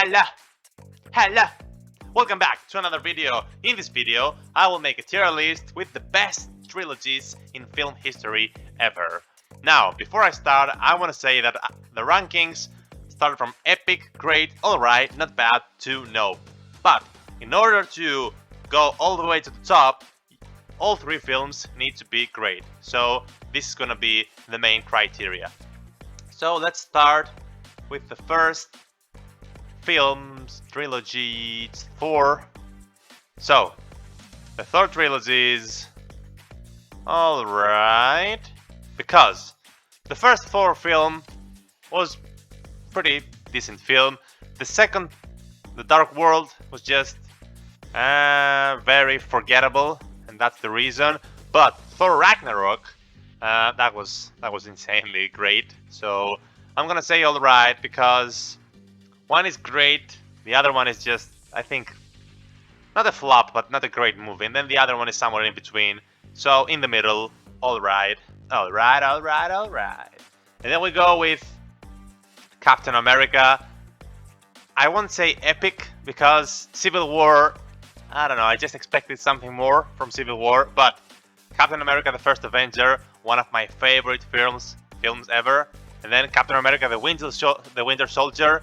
Hello! Hello! Welcome back to another video. In this video, I will make a tier list with the best trilogies in film history ever. Now, before I start, I want to say that the rankings start from epic, great, alright, not bad, to no. But in order to go all the way to the top, all three films need to be great. So this is gonna be the main criteria. So let's start with the first films trilogy 4. So the third trilogy is alright, because the first 4 film was pretty decent film. The second, The Dark World, was just very forgettable, and that's the reason. But Thor Ragnarok, that was insanely great. So I'm gonna say alright, because one is great, the other one is just, I think, not a flop, but not a great movie, and then the other one is somewhere in between. So in the middle, alright. And then we go with Captain America. I won't say epic, because Civil War, I don't know, I just expected something more from Civil War, but Captain America the First Avenger, one of my favorite films ever. And then Captain America the Winter Soldier,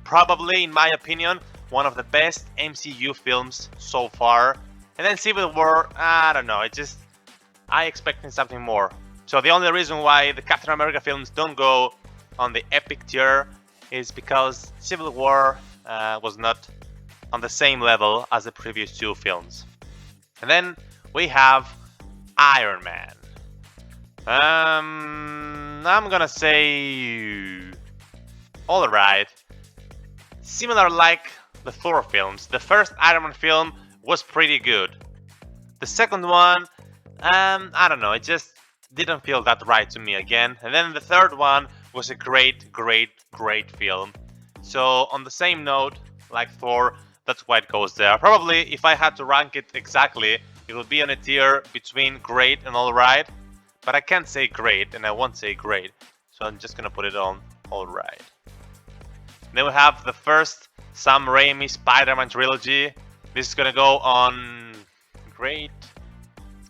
probably, in my opinion, one of the best MCU films so far. And then Civil War, I don't know, I expected something more. So the only reason why the Captain America films don't go on the epic tier is because Civil War was not on the same level as the previous 2 films. And then we have Iron Man. I'm gonna say alright. Similar like the Thor films, the first Iron Man film was pretty good. The second one, I don't know, it just didn't feel that right to me again. And then the third one was a great film. So on the same note, like Thor, that's why it goes there. Probably if I had to rank it exactly, it would be on a tier between great and alright. But I can't say great, and I won't say great. So I'm just gonna put it on alright. Then we have the first Sam Raimi Spider-Man trilogy. This is gonna go on great.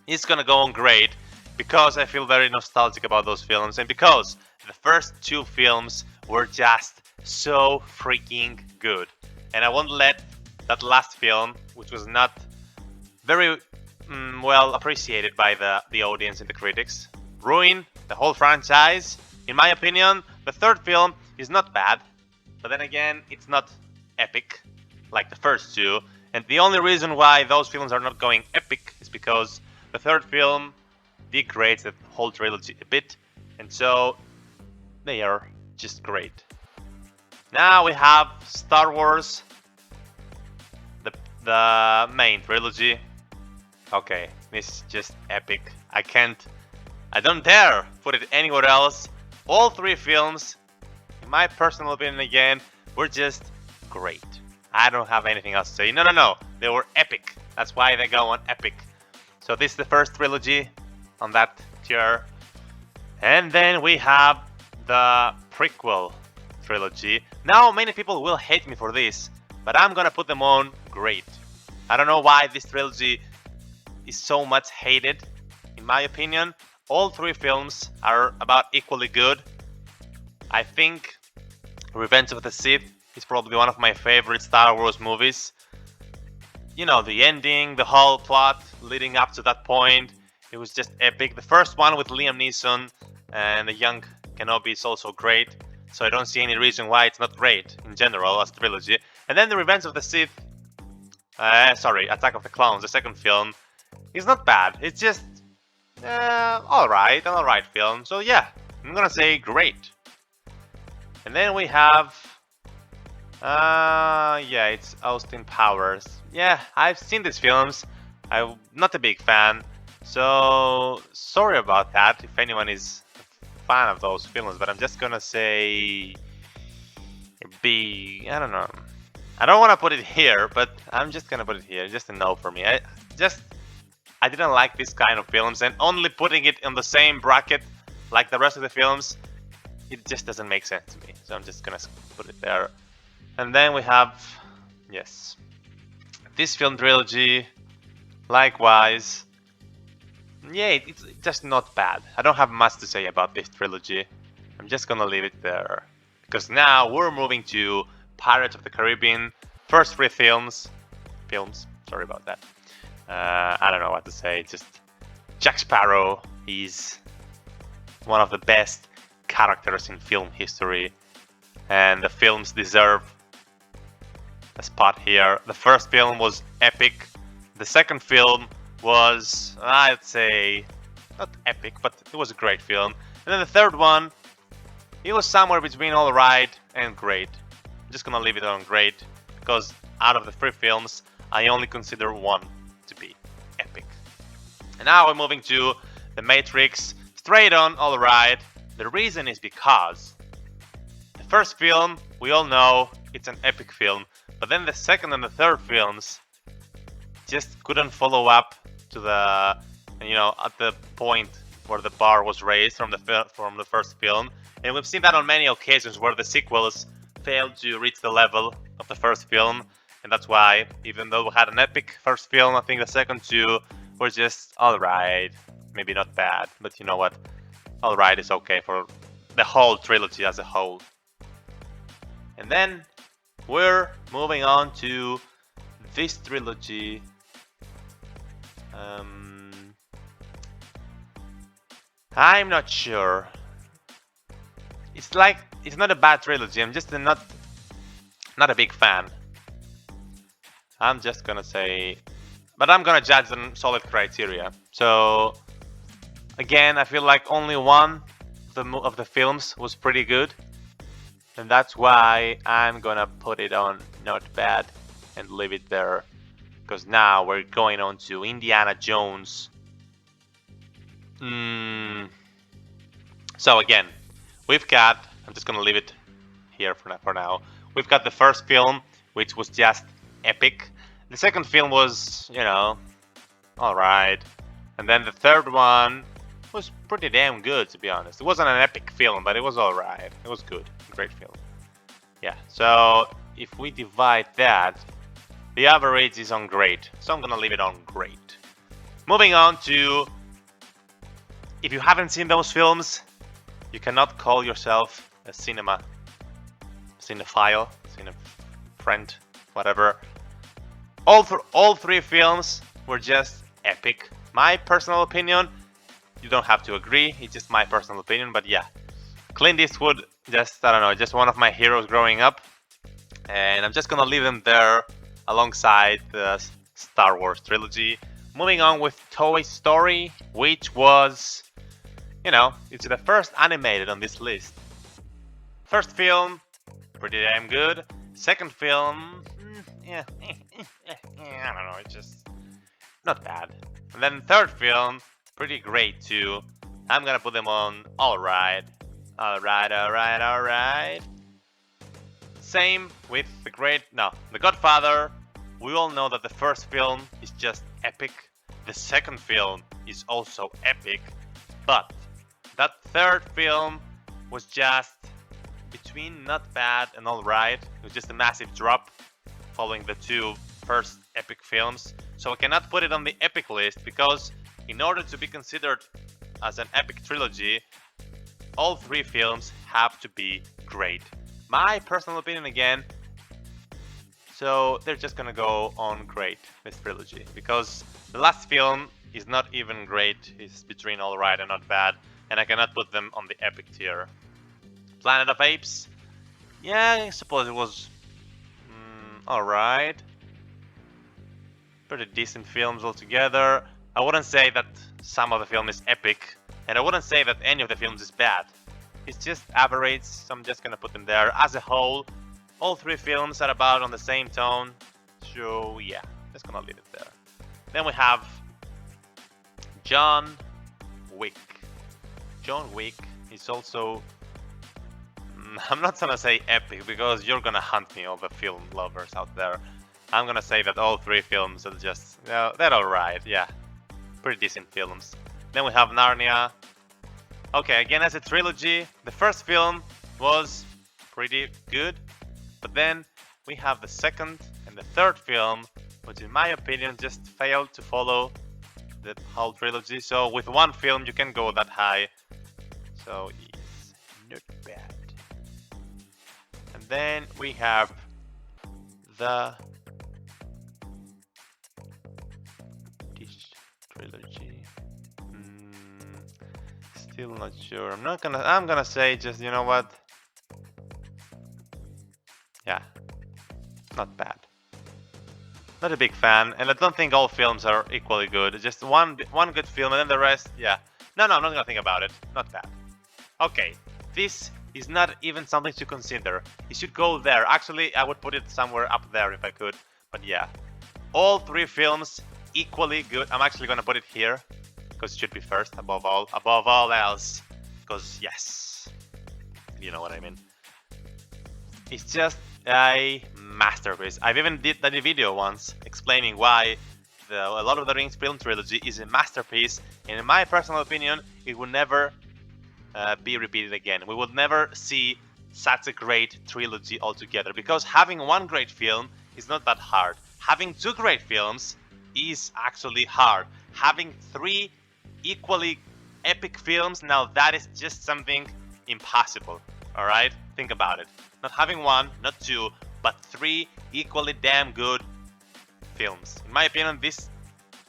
It's gonna go on great because I feel very nostalgic about those films, and because the first 2 films were just so freaking good. And I won't let that last film, which was not very well appreciated by the audience and the critics, ruin the whole franchise. In my opinion, the third film is not bad, but then again, it's not epic like the first 2. And the only reason why those films are not going epic is because the third film degrades the whole trilogy a bit, and so they are just great. Now we have Star Wars, the main trilogy. Okay, this is just epic. I don't dare put it anywhere else. All 3 films, in my personal opinion again, were just great. I don't have anything else to say. No. They were epic. That's why they go on epic. So this is the first trilogy on that tier. And then we have the prequel trilogy. Now many people will hate me for this, but I'm gonna put them on great. I don't know why this trilogy is so much hated. In my opinion, all 3 films are about equally good. I think Revenge of the Sith is probably one of my favorite Star Wars movies. You know, the ending, the whole plot leading up to that point, it was just epic. The first one with Liam Neeson and the young Kenobi is also great, so I don't see any reason why it's not great in general as a trilogy. And then the Revenge of the Sith, Attack of the Clones, the second film, is not bad. It's just alright film. So yeah, I'm gonna say great. And then we have it's Austin Powers. Yeah, I've seen these films. I'm not a big fan, so sorry about that if anyone is a fan of those films, but I'm just gonna say B. I don't know. I don't want to put it here, but I'm just gonna put it here. Just a no for me. I didn't like this kind of films, and only putting it in the same bracket like the rest of the films, it just doesn't make sense to me. So I'm just gonna put it there. And then we have, yes, this film trilogy. Likewise, yeah, it's just not bad. I don't have much to say about this trilogy. I'm just gonna leave it there. Because now we're moving to Pirates of the Caribbean. First three films. Sorry about that. I don't know what to say. Just Jack Sparrow is one of the best characters in film history. And the films deserve a spot here. The first film was epic. The second film was, I'd say, not epic, but it was a great film. And then the third one, it was somewhere between alright and great. I'm just gonna leave it on great, because out of the three films, I only consider one to be epic. And now we're moving to The Matrix, straight on alright. The reason is because the first film, we all know it's an epic film, but then the second and the third films just couldn't follow up to the, at the point where the bar was raised from the first film. And we've seen that on many occasions where the sequels failed to reach the level of the first film. And that's why, even though we had an epic first film, I think the second two were just alright. Maybe not bad, but you know what? Alright is okay for the whole trilogy as a whole. And then we're moving on to this trilogy. I'm not sure. It's not a bad trilogy. I'm just not a big fan. I'm just gonna say, but I'm gonna judge on solid criteria. So again, I feel like only one of the films was pretty good, and that's why I'm gonna put it on not bad and leave it there. Because now we're going on to Indiana Jones. So again, we've got, I'm just gonna leave it here for now. We've got the first film, which was just epic. The second film was, alright. And then the third one was pretty damn good, to be honest. It wasn't an epic film, but it was alright. It was good. Great film. Yeah, so if we divide that, the average is on great. So I'm gonna leave it on great. Moving on to, if you haven't seen those films, you cannot call yourself a cinephile, friend, whatever. All three films were just epic. My personal opinion, you don't have to agree, it's just my personal opinion, but yeah. Clint Eastwood, just one of my heroes growing up. And I'm just gonna leave them there alongside the Star Wars trilogy. Moving on with Toy Story, which was, it's the first animated on this list. First film, pretty damn good. Second film, I don't know, it's just not bad. And then third film, pretty great too. I'm gonna put them on alright. Alright. Same with The Godfather. We all know that the first film is just epic. The second film is also epic. But that third film was just between not bad and alright. It was just a massive drop following the two first epic films. So I cannot put it on the epic list because in order to be considered as an epic trilogy, all three films have to be great. My personal opinion again. So they're just gonna go on great, this trilogy, because the last film is not even great. It's between alright and not bad, and I cannot put them on the epic tier. Planet of Apes, yeah, I suppose it was alright. Pretty decent films altogether. I wouldn't say that some of the film is epic, and I wouldn't say that any of the films is bad. It's just average, so I'm just gonna put them there. As a whole, all three films are about on the same tone, so yeah, just gonna leave it there. Then we have John Wick. John Wick is also, I'm not gonna say epic because you're gonna hunt me, all the film lovers out there. I'm gonna say that all three films are just, they're alright, yeah. Pretty decent films. Then we have Narnia. Okay, again as a trilogy, the first film was pretty good, but then we have the second and the third film, which in my opinion just failed to follow the whole trilogy. So with one film you can go that high. So it's not bad. And then we have this trilogy. Still not sure. I'm gonna say just, you know what? Yeah, not bad. Not a big fan, and I don't think all films are equally good. Just one good film, and then the rest, yeah. No, I'm not gonna think about it. Not bad. Okay, this is not even something to consider. It should go there. Actually, I would put it somewhere up there if I could. But yeah, all three films equally good. I'm actually gonna put it here because it should be first above all else. Because yes, you know what I mean. It's just a masterpiece. I've even did a video once explaining why the Lord of the Rings film trilogy is a masterpiece, and in my personal opinion, it will never be repeated again. We will never see such a great trilogy altogether, because having one great film is not that hard. Having two great films is actually hard. Having three equally epic films, now that is just something impossible. Alright? Think about it. Not having one, not two, but three equally damn good films. In my opinion, this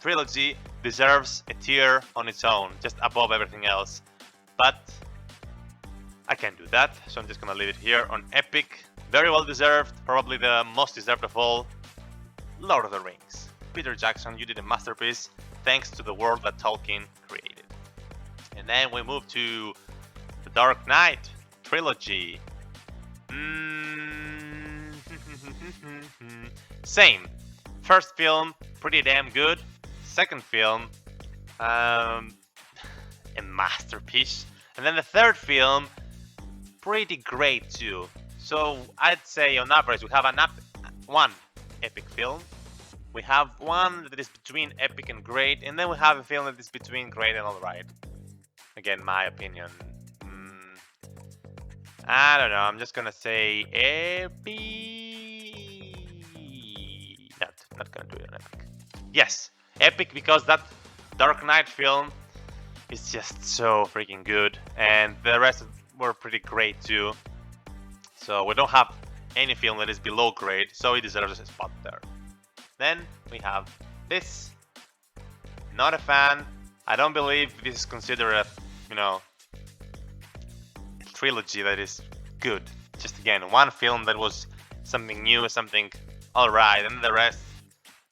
trilogy deserves a tier on its own, just above everything else. But I can't do that, so I'm just gonna leave it here on epic. Very well deserved, probably the most deserved of all. Lord of the Rings. Peter Jackson, you did a masterpiece, thanks to the world that Tolkien created. And then we move to the Dark Knight trilogy. Same. First film, pretty damn good. Second film, a masterpiece. And then the third film, pretty great too. So I'd say on average we have one epic film. We have one that is between epic and great, and then we have a film that is between great and alright. Again, my opinion. I don't know, I'm just gonna say epic. Not gonna do it on epic. Yes, epic, because that Dark Knight film is just so freaking good, and the rest were pretty great too. So we don't have any film that is below great, so it deserves a spot there. Then we have this. Not a fan. I don't believe this is considered a, trilogy that is good. Just again, one film that was something new, something alright, and the rest,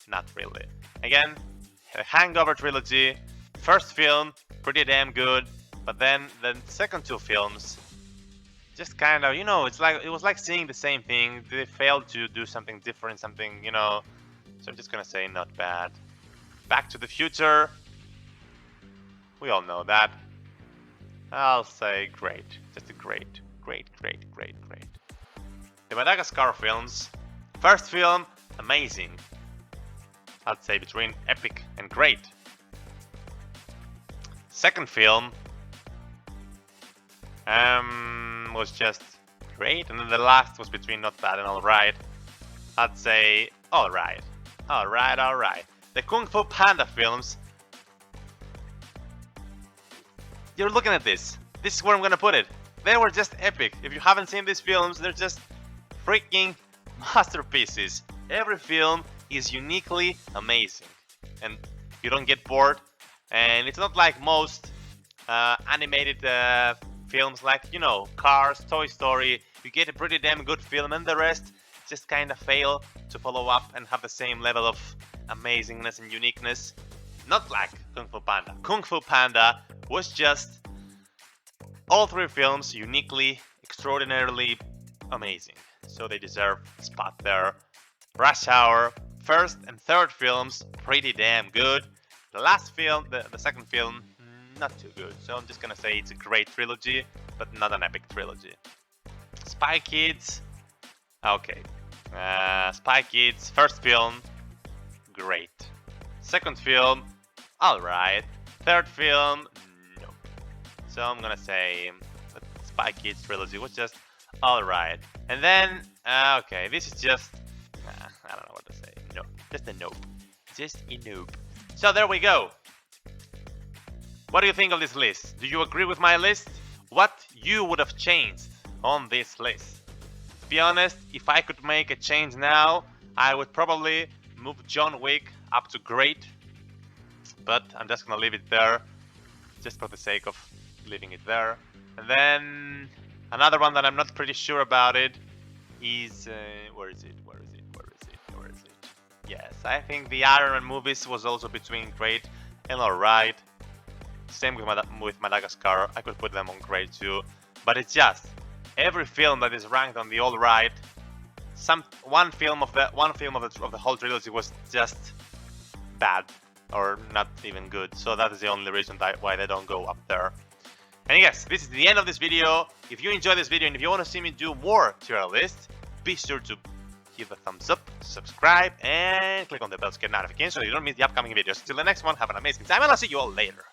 not really. Again, the Hangover trilogy, first film, pretty damn good, but then the second two films, just kind of, it was like seeing the same thing. They failed to do something different, something, so I'm just gonna say not bad. Back to the Future, we all know that. I'll say great. Just a great. The Madagascar films. First film, amazing. I'd say between epic and great. Second film was just great, and then the last was between not bad and alright. I'd say alright. The Kung Fu Panda films. You're looking at this. This is where I'm gonna put it. They were just epic. If you haven't seen these films, they're just freaking masterpieces. Every film is uniquely amazing, and you don't get bored. And it's not like most animated films, like Cars, Toy Story. You get a pretty damn good film, and the rest just kind of fail to follow up and have the same level of amazingness and uniqueness. Not like Kung Fu Panda. Kung Fu Panda was just all three films uniquely, extraordinarily amazing. So they deserve a spot there. Rush Hour, first and third films, pretty damn good. The last film, the second film, not too good. So I'm just gonna say it's a great trilogy, but not an epic trilogy. Spy Kids, okay. Spy Kids, first film, great. Second film, alright. Third film, no. So I'm gonna say the Spy Kids trilogy was just alright. And then Okay, this is just... I don't know what to say. No, just a nope. Just a nope. So there we go. What do you think of this list? Do you agree with my list? What you would have changed on this list? To be honest, if I could make a change now, I would probably move John Wick up to great. But I'm just gonna leave it there, just for the sake of leaving it there. And then another one that I'm not pretty sure about it is where is it? Yes, I think the Iron Man movies was also between great and alright. Same with Madagascar. I could put them on great too, but it's just every film that is ranked on the alright. One film of the whole trilogy was just bad or not even good. So that is the only reason why they don't go up there. And yes, this is the end of this video. If you enjoyed this video and if you want to see me do more tier lists, be sure to give a thumbs up, subscribe, and click on the bell to get notifications so you don't miss the upcoming videos. Till the next one, have an amazing time, and I'll see you all later.